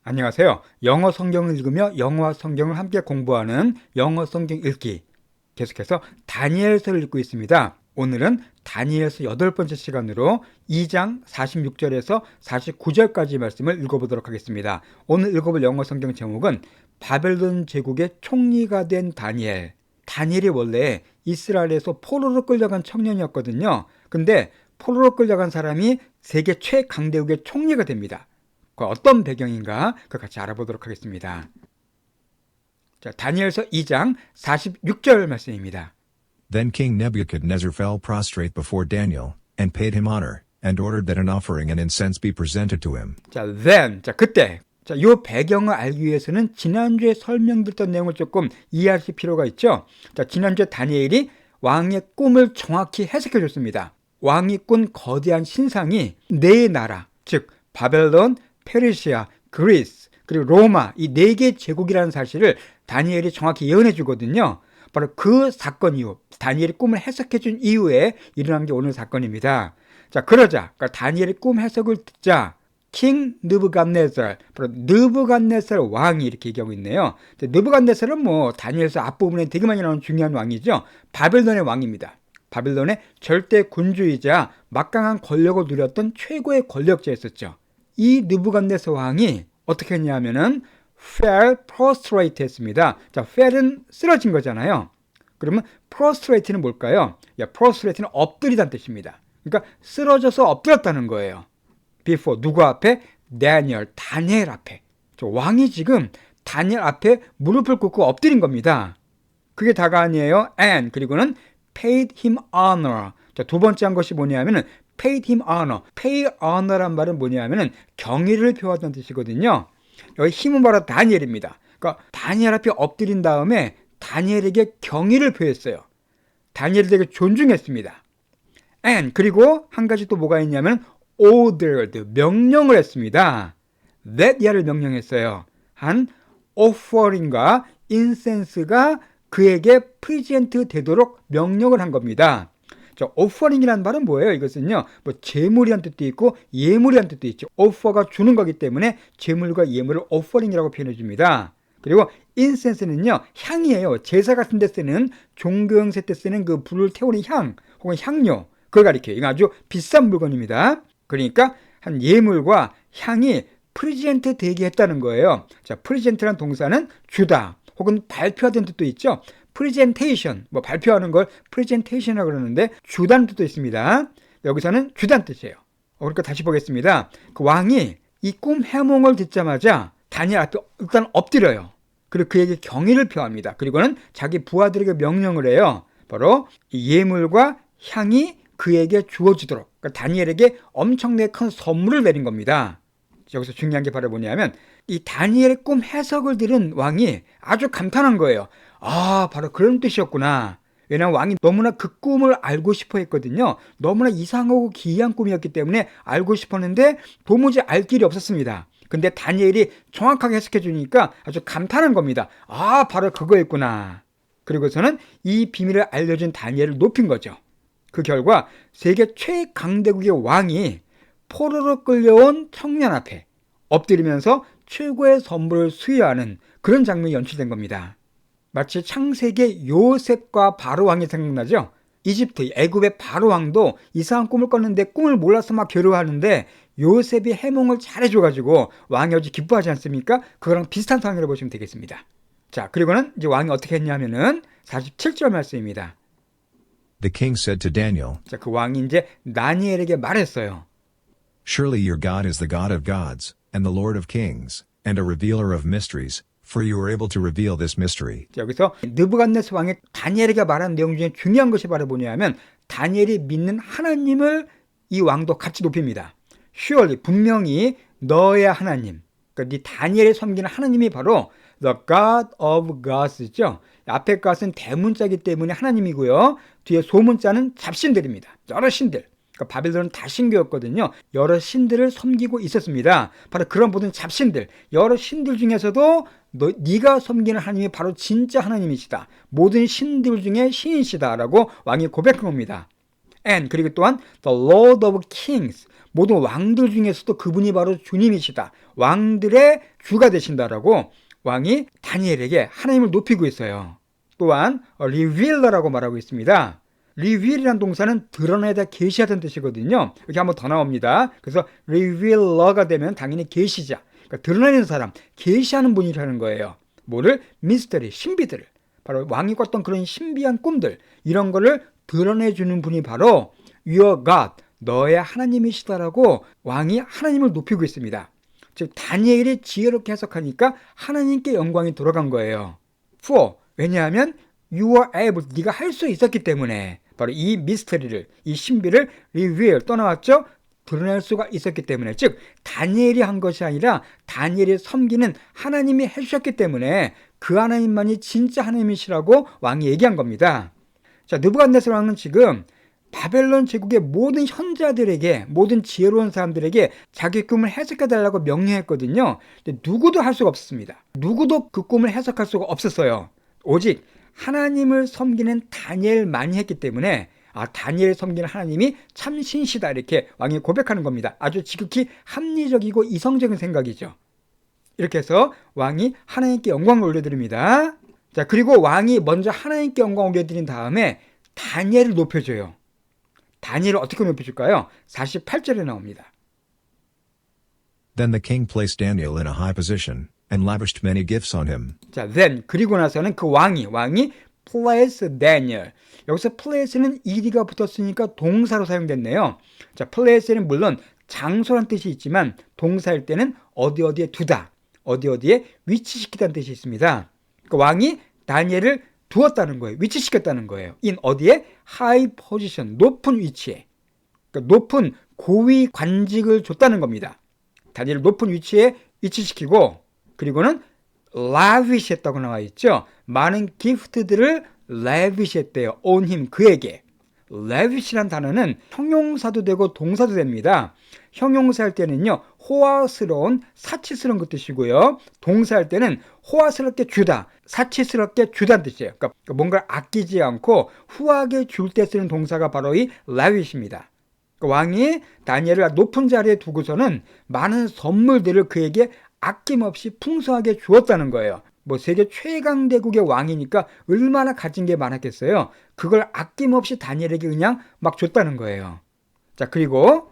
안녕하세요. 영어 성경을 읽으며 영어와 성경을 함께 공부하는 영어 성경 읽기. 계속해서 다니엘서를 읽고 있습니다. 오늘은 다니엘서 8번째 시간으로 2장 46절에서 49절까지 말씀을 읽어보도록 하겠습니다. 오늘 읽어볼 영어 성경 제목은 바벨론 제국의 총리가 된 다니엘. 다니엘이 원래 이스라엘에서 포로로 끌려간 청년이었거든요. 근데 포로로 끌려간 사람이 세계 최강대국의 총리가 됩니다. 그 어떤 배경인가 그 같이 알아보도록 하겠습니다. 자, 다니엘서 2장 46절 말씀입니다. Then King Nebuchadnezzar fell prostrate before Daniel, and paid him honor, and ordered that an offering and incense be presented to him. 자, then, 그때. 자, 요 배경을 알기 위해서는 지난주에 설명드렸던 내용을 조금 이해하실 필요가 있죠. 자, 지난주에 다니엘이 왕의 꿈을 정확히 해석해 줬습니다. 왕이 꾼 거대한 신상이 네 나라, 즉 바벨론, 페르시아, 그리스, 그리고 로마 이 네 개 제국이라는 사실을 다니엘이 정확히 예언해 주거든요. 바로 그 사건 이후, 다니엘이 꿈을 해석해 준 이후에 일어난 게 오늘 사건입니다. 자, 그러자 다니엘의 꿈 해석을 듣자 킹 느부갓네살, 바로 느부갓네살 왕이 이렇게 얘기하고 있네요. 느부갓네살은 다니엘서 앞부분에 되게 많이 나오는 중요한 왕이죠. 바벨론의 왕입니다. 바벨론의 절대 군주이자 막강한 권력을 누렸던 최고의 권력자였었죠. 이 느부갓네살 왕이 어떻게 했냐면은 fell prostrate 했습니다. 자, fell은 쓰러진 거잖아요. 그러면 prostrate는 뭘까요? prostrate는 엎드리다는 뜻입니다. 그러니까 쓰러져서 엎드렸다는 거예요. before 누구 앞에? 다니엘 앞에. 저 왕이 지금 다니엘 앞에 무릎을 꿇고 엎드린 겁니다. 그게 다가 아니에요. and 그리고는 paid him honor. 자, 두 번째 한 것이 뭐냐면은 paid him honor. pay honor란 말은 뭐냐면은 경의를 표하다는 뜻이거든요. 여기 힘은 바로 다니엘입니다. 그러니까 다니엘 앞에 엎드린 다음에 다니엘에게 경의를 표했어요. 다니엘을 되게 존중했습니다. and 그리고 한 가지 또 뭐가 있냐면 ordered 명령을 했습니다. that 야를 명령했어요. 한 offering과 incense가 그에게 프리젠트 되도록 명령을 한 겁니다. 자, 오퍼링이라는 말은 뭐예요? 이것은요, 재물이란 뜻도 있고 예물이란 뜻도 있죠. 오퍼가 주는 거기 때문에 재물과 예물을 오퍼링이라고 표현해 줍니다. 그리고 인센스는요, 향이에요. 제사 같은 데 쓰는 종교 행세 때 쓰는 그 불을 태우는 향 혹은 향료, 그걸 가리켜요. 이거 아주 비싼 물건입니다. 그러니까 한 예물과 향이 프리젠트 되게 했다는 거예요. 자, 프리젠트란 동사는 주다 혹은 발표하다는 뜻도 있죠. 프레젠테이션, 발표하는 걸 프레젠테이션이라고 그러는데 주다는 뜻도 있습니다. 여기서는 주다는 뜻이에요. 그러니까 다시 보겠습니다. 그 왕이 이 꿈 해몽을 듣자마자 다니엘 앞에 일단 엎드려요. 그리고 그에게 경의를 표합니다. 그리고는 자기 부하들에게 명령을 해요. 바로 예물과 향이 그에게 주어지도록, 그러니까 다니엘에게 엄청나게 큰 선물을 내린 겁니다. 여기서 중요한 게 바로 뭐냐면 이 다니엘의 꿈 해석을 들은 왕이 아주 감탄한 거예요. 아, 바로 그런 뜻이었구나. 왜냐하면 왕이 너무나 그 꿈을 알고 싶어 했거든요. 너무나 이상하고 기이한 꿈이었기 때문에 알고 싶었는데 도무지 알 길이 없었습니다. 근데 다니엘이 정확하게 해석해 주니까 아주 감탄한 겁니다. 아, 바로 그거였구나. 그리고서는 이 비밀을 알려준 다니엘을 높인 거죠. 그 결과 세계 최강대국의 왕이 포로로 끌려온 청년 앞에 엎드리면서 최고의 선물을 수여하는 그런 장면이 연출된 겁니다. 마치 창세기 요셉과 바로왕이 생각나죠? 이집트, 애굽의 바로왕도 이상한 꿈을 꿨는데 꿈을 몰라서 막 괴로워하는데 요셉이 해몽을 잘해줘가지고 왕이 아주 기뻐하지 않습니까? 그거랑 비슷한 상황이라고 보시면 되겠습니다. 자, 그리고는 이제 왕이 어떻게 했냐면은 47절 말씀입니다. The king said to Daniel, 자, 그 왕이 이제 다니엘에게 말했어요. Surely your God is the God of gods, and the Lord of kings, and a revealer of mysteries, for you are able to reveal this mystery. 자, 여기서 느부갓네살 왕이 다니엘에게 말한 내용 중에 중요한 것이 바로 뭐냐면 다니엘이 믿는 하나님을 이 왕도 같이 높입니다. Surely 분명히 너의 하나님, 그러니까 네 다니엘이 섬기는 하나님이 바로 the God of gods죠. 앞에 것은 대문자이기 때문에 하나님이고요. 뒤에 소문자는 잡신들입니다. 여러 신들. 그러니까 바벨론은 다 신교였거든요. 여러 신들을 섬기고 있었습니다. 바로 그런 모든 잡신들, 여러 신들 중에서도 네가 섬기는 하나님이 바로 진짜 하나님이시다. 모든 신들 중에 신이시다라고 왕이 고백한 겁니다. And 그리고 또한 the Lord of Kings, 모든 왕들 중에서도 그분이 바로 주님이시다. 왕들의 주가 되신다라고 왕이 다니엘에게 하나님을 높이고 있어요. 또한 리빌러라고 말하고 있습니다. 리빌이라는 동사는 드러내다 계시하다는 뜻이거든요. 여기 한번 더 나옵니다. 그래서 리빌러가 되면 당연히 계시자. 그러니까 드러내는 사람, 계시하는 분이라는 거예요. 뭐를? 미스터리, 신비들을. 바로 왕이 꿨던 그런 신비한 꿈들, 이런 거를 드러내주는 분이 바로 Your God, 너의 하나님이시다라고 왕이 하나님을 높이고 있습니다. 즉 다니엘이 지혜롭게 해석하니까 하나님께 영광이 돌아간 거예요. For, 왜냐하면 You are able, 네가 할 수 있었기 때문에 바로 이 미스터리를, 이 신비를 reveal, 떠나왔죠? 드러낼 수가 있었기 때문에, 즉 다니엘이 한 것이 아니라 다니엘이 섬기는 하나님이 해주셨기 때문에 그 하나님만이 진짜 하나님이시라고 왕이 얘기한 겁니다. 자, 느부갓네살 왕은 지금 바벨론 제국의 모든 현자들에게, 모든 지혜로운 사람들에게 자기 꿈을 해석해달라고 명령했거든요. 근데 누구도 할 수가 없었습니다. 누구도 그 꿈을 해석할 수가 없었어요. 오직 하나님을 섬기는 다니엘만이 했기 때문에 다니엘을 섬기는 하나님이 참 신시다, 이렇게 왕이 고백하는 겁니다. 아주 지극히 합리적이고 이성적인 생각이죠. 이렇게 해서 왕이 하나님께 영광을 올려드립니다. 자, 그리고 왕이 먼저 하나님께 영광을 올려드린 다음에 다니엘을 높여줘요. 다니엘을 어떻게 높여줄까요? 48절에 나옵니다. Then the king placed Daniel in a high position, and lavished many gifts on him. 자, then, 그리고 나서는 그 왕이 place Daniel. 여기서 place는 ed가 붙었으니까 동사로 사용됐네요. 자, place는 물론 장소란 뜻이 있지만 동사일 때는 어디에 두다, 어디에 위치시키다는 뜻이 있습니다. 그러니까 왕이 다니엘을 두었다는 거예요. 위치시켰다는 거예요. in 어디에? high position, 높은 위치에. 그러니까 높은 고위 관직을 줬다는 겁니다. 다니엘을 높은 위치에 위치시키고, 그리고는 lavish 했다고 나와 있죠. 많은 기프트들을 lavish 했대요. on him, 그에게. lavish란 단어는 형용사도 되고 동사도 됩니다. 형용사할 때는요, 호화스러운, 사치스러운 그 뜻이고요. 동사할 때는 호화스럽게 주다, 사치스럽게 주다는 뜻이에요. 그러니까 뭔가를 아끼지 않고 후하게 줄 때 쓰는 동사가 바로 이 lavish입니다. 왕이 다니엘을 높은 자리에 두고서는 많은 선물들을 그에게 아낌없이 풍성하게 주었다는 거예요. 뭐 세계 최강 대국의 왕이니까 얼마나 가진 게 많았겠어요. 그걸 아낌없이 다니엘에게 그냥 막 줬다는 거예요. 자, 그리고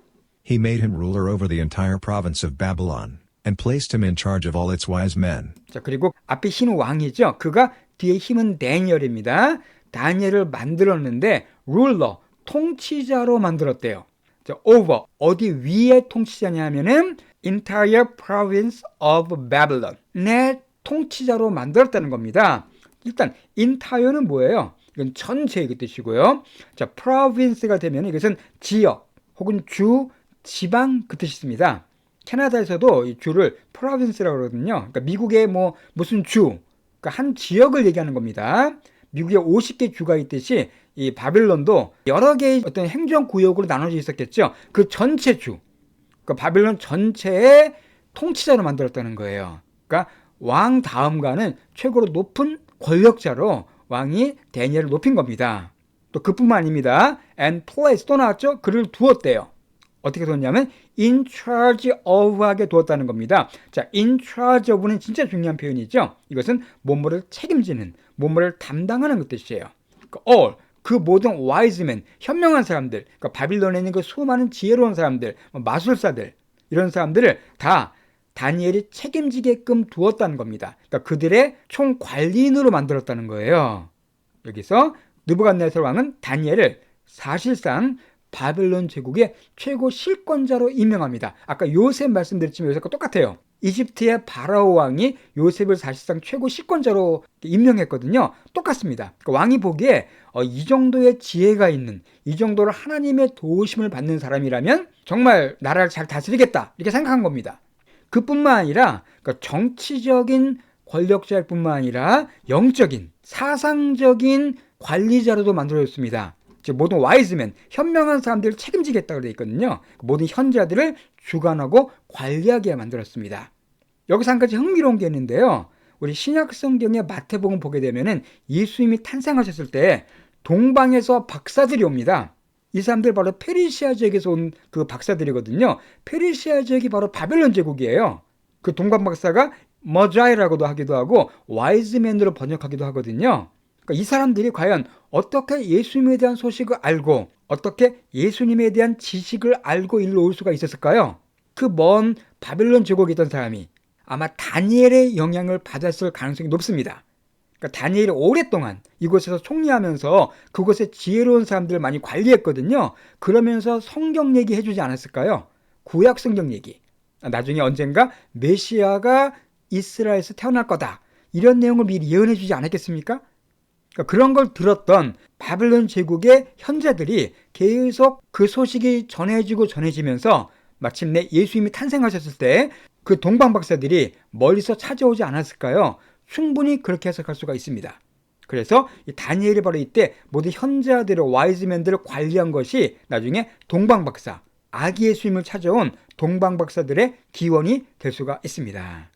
He made him ruler over the entire province of Babylon, and placed him in charge of all its wise men. 자, 그리고 앞에 힘은 왕이죠. 그가 뒤에 힘은 다니엘입니다. 다니엘을 만들었는데 룰러, 통치자로 만들었대요. 자, over, 어디 위에 통치자냐 하면은 entire province of Babylon, 내 통치자로 만들었다는 겁니다. 일단 entire는 뭐예요? 이건 전체 그 뜻이고요. 자, province가 되면 이것은 지역 혹은 주, 지방 그 뜻이 있습니다. 캐나다에서도 이 주를 province라고 그러거든요. 그러니까 미국의 뭐 무슨 주, 그러니까 한 지역을 얘기하는 겁니다. 미국에 50개 주가 있듯이 이 바빌론도 여러 개의 어떤 행정구역으로 나눠져 있었겠죠. 그 전체 주, 그러니까 바빌론 전체의 통치자로 만들었다는 거예요. 그러니까 왕 다음가는 최고로 높은 권력자로 왕이 다니엘을 높인 겁니다. 또 그뿐만 아닙니다. and place, 또 나왔죠? 그를 두었대요. 어떻게 두었냐면 in charge of 하게 두었다는 겁니다. 자, in charge of는 진짜 중요한 표현이죠. 이것은 뭐뭐를 책임지는, 뭐뭐를 담당하는 그 뜻이에요. all, 그 모든 wise men, 현명한 사람들, 그러니까 바빌론에 있는 그 수많은 지혜로운 사람들, 마술사들, 이런 사람들을 다 다니엘이 책임지게끔 두었다는 겁니다. 그러니까 그들의 총관리인으로 만들었다는 거예요. 여기서 느부갓네살 왕은 다니엘을 사실상 바벨론 제국의 최고 실권자로 임명합니다. 아까 요셉 말씀드렸지만 요셉과 똑같아요. 이집트의 바라오 왕이 요셉을 사실상 최고 실권자로 임명했거든요. 똑같습니다. 그러니까 왕이 보기에 이 정도의 지혜가 있는, 이 정도로 하나님의 도우심을 받는 사람이라면 정말 나라를 잘 다스리겠다, 이렇게 생각한 겁니다. 그뿐만 아니라 그러니까 정치적인 권력자일 뿐만 아니라 영적인, 사상적인 관리자로도 만들어졌습니다. 즉 모든 와이즈맨, 현명한 사람들을 책임지겠다고 되어 있거든요. 모든 현자들을 주관하고 관리하게 만들었습니다. 여기서 한 가지 흥미로운 게 있는데요. 우리 신약 성경의 마태복음 보게 되면은 예수님이 탄생하셨을 때 동방에서 박사들이 옵니다. 이 사람들 바로 페르시아 지역에서 온 그 박사들이거든요. 페르시아 지역이 바로 바벨론 제국이에요. 그 동방 박사가 머자이라고도 하기도 하고 와이즈맨으로 번역하기도 하거든요. 그러니까 이 사람들이 과연 어떻게 예수님에 대한 소식을 알고 어떻게 예수님에 대한 지식을 알고 일로 올 수가 있었을까요? 그 먼 바벨론 제국에 있던 사람이 아마 다니엘의 영향을 받았을 가능성이 높습니다. 그러니까 다니엘이 오랫동안 이곳에서 총리하면서 그곳의 지혜로운 사람들을 많이 관리했거든요. 그러면서 성경 얘기 해주지 않았을까요? 구약 성경 얘기. 나중에 언젠가 메시아가 이스라엘에서 태어날 거다. 이런 내용을 미리 예언해 주지 않았겠습니까? 그러니까 그런 걸 들었던 바벨론 제국의 현자들이 계속 그 소식이 전해지면서 마침내 예수님이 탄생하셨을 때 그 동방 박사들이 멀리서 찾아오지 않았을까요? 충분히 그렇게 해석할 수가 있습니다. 그래서 이 다니엘이 바로 이때 모든 현자들을 와이즈맨들을 관리한 것이 나중에 동방 박사, 아기 예수님을 찾아온 동방 박사들의 기원이 될 수가 있습니다.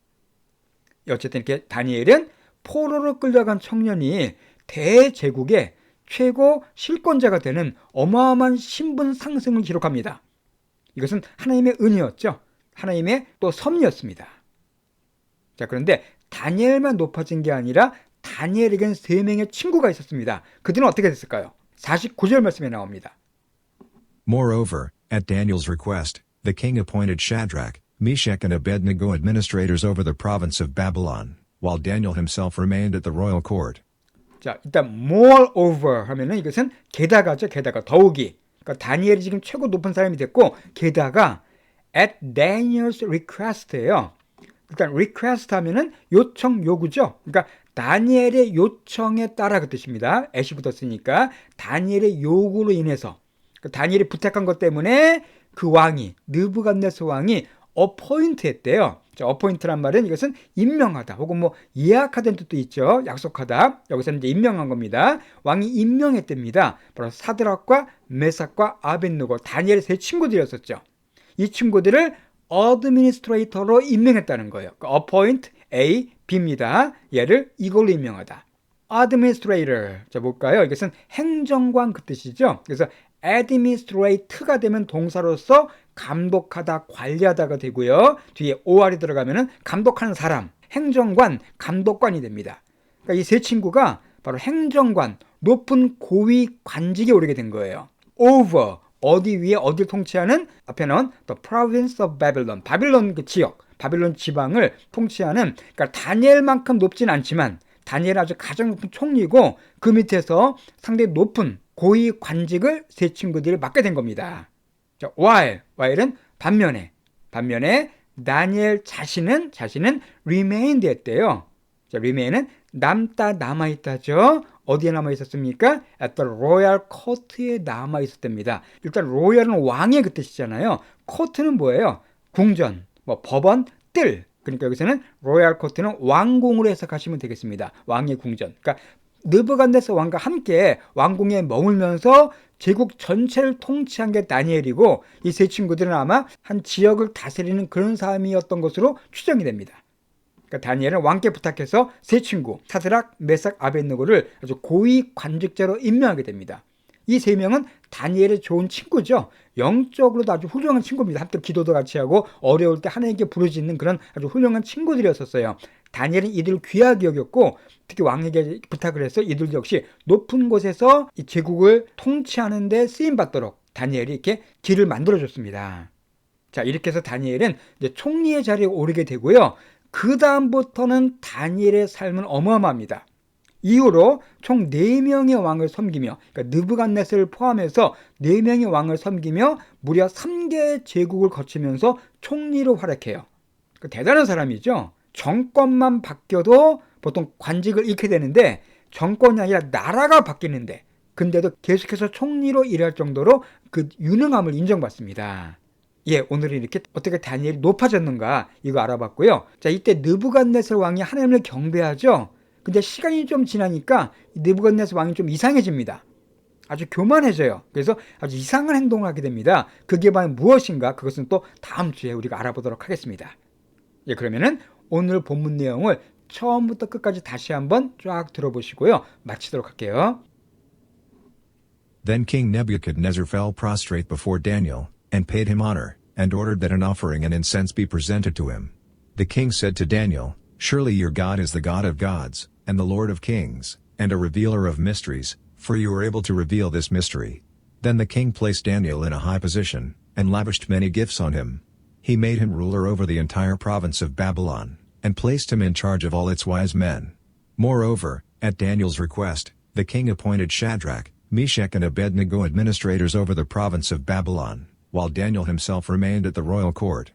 어쨌든 이렇게 다니엘은 포로로 끌려간 청년이 대제국의 최고 실권자가 되는 어마어마한 신분 상승을 기록합니다. 이것은 하나님의 은혜였죠. 하나님의 또 섭리였습니다. 자, 그런데 다니엘만 높아진 게 아니라 다니엘에겐 3명의 친구가 있었습니다. 그들은 어떻게 됐을까요? 49절 말씀에 나옵니다. Moreover, at Daniel's request, the king appointed Shadrach, Meshach and Abednego administrators over the province of Babylon, while Daniel himself remained at the royal court. 자, 일단 moreover 하면은 이것은 게다가죠. 게다가 더욱이. 그러니까 다니엘이 지금 최고 높은 사람이 됐고 게다가 at Daniel's request예요. 일단 request 하면은 요청 요구죠. 그러니까 다니엘의 요청에 따라 그 뜻입니다. at이 붙었으니까 다니엘의 요구로 인해서 다니엘이 부탁한 것 때문에 그 왕이 느부갓네살 왕이 appoint했대요. appoint란 말은 이것은 임명하다 혹은 뭐 예약하다는 뜻도 있죠. 약속하다. 여기서는 이제 임명한 겁니다. 왕이 임명했답니다. 바로 사드락과 메삭과 아벳느고 다니엘의 3 친구들이었었죠. 이 친구들을 어드미니스트레이터로 임명했다는 거예요. appoint A, B입니다. 얘를 이걸로 임명하다. administrator. 자, 볼까요? 이것은 행정관 그 뜻이죠. 그래서 administrate가 되면 동사로서 감독하다, 관리하다가 되고요. 뒤에 or이 들어가면은 감독하는 사람, 행정관, 감독관이 됩니다. 그러니까 이 3 친구가 바로 행정관, 높은 고위 관직에 오르게 된 거예요. over, 어디 위에 어디를 통치하는 앞에 나온 the province of Babylon, 바빌론 그 지역, 바빌론 지방을 통치하는 그러니까 다니엘만큼 높진 않지만 다니엘은 아주 가장 높은 총리고 그 밑에서 상당히 높은 고위 관직을 3 친구들이 맡게 된 겁니다. 자, while은 반면에 다니엘 자신은 remained 했대요. 자, remain은 남아있다죠. 어디에 남아있었습니까? At the royal court에 남아있었답니다. 일단 royal은 왕의 그 뜻이잖아요. court는 뭐예요? 궁전, 뭐 법원, 뜰. 그러니까 여기서는 royal court는 왕궁으로 해석하시면 되겠습니다. 왕의 궁전. 그러니까 느부갓네살 왕과 함께 왕궁에 머물면서 제국 전체를 통치한 게 다니엘이고 이 3 친구들은 아마 한 지역을 다스리는 그런 사람이었던 것으로 추정이 됩니다. 그러니까 다니엘은 왕께 부탁해서 3 친구 사드락, 메삭, 아벳느고를 아주 고위 관직자로 임명하게 됩니다. 이 3명은 다니엘의 좋은 친구죠. 영적으로도 아주 훌륭한 친구입니다. 함께 기도도 같이 하고 어려울 때 하나님께 부르짖는 그런 아주 훌륭한 친구들이었었어요. 다니엘은 이들을 귀하게 여겼고 특히 왕에게 부탁을 해서 이들 역시 높은 곳에서 이 제국을 통치하는 데 쓰임받도록 다니엘이 이렇게 길을 만들어줬습니다. 자, 이렇게 해서 다니엘은 이제 총리의 자리에 오르게 되고요. 그 다음부터는 다니엘의 삶은 어마어마합니다. 이후로 총 4명의 왕을 섬기며 그러니까 느부갓네살을 포함해서 4명의 왕을 섬기며 무려 3개의 제국을 거치면서 총리로 활약해요. 그러니까 대단한 사람이죠. 정권만 바뀌어도 보통 관직을 잃게 되는데 정권이 아니라 나라가 바뀌는데 근데도 계속해서 총리로 일할 정도로 그 유능함을 인정받습니다. 예, 오늘은 이렇게 어떻게 다니엘이 높아졌는가 이거 알아봤고요. 자, 이때 느부갓네살 왕이 하나님을 경배하죠. 근데 시간이 좀 지나니까 느부갓네살 왕이 좀 이상해집니다. 아주 교만해져요. 그래서 아주 이상한 행동을 하게 됩니다. 그게 과연 무엇인가? 그것은 또 다음 주에 우리가 알아보도록 하겠습니다. 예, 그러면은 오늘 본문 내용을 처음부터 끝까지 다시 한번 쫙 들어보시고요. 마치도록 할게요. Then King Nebuchadnezzar fell prostrate before Daniel, and paid him honor, and ordered that an offering and incense be presented to him. The king said to Daniel, "Surely your God is the God of gods, and the Lord of kings, and a revealer of mysteries, for you are able to reveal this mystery." Then the king placed Daniel in a high position, and lavished many gifts on him. He made him ruler over the entire province of Babylon, and placed him in charge of all its wise men. Moreover, at Daniel's request, the king appointed Shadrach, Meshach and Abednego administrators over the province of Babylon, while Daniel himself remained at the royal court.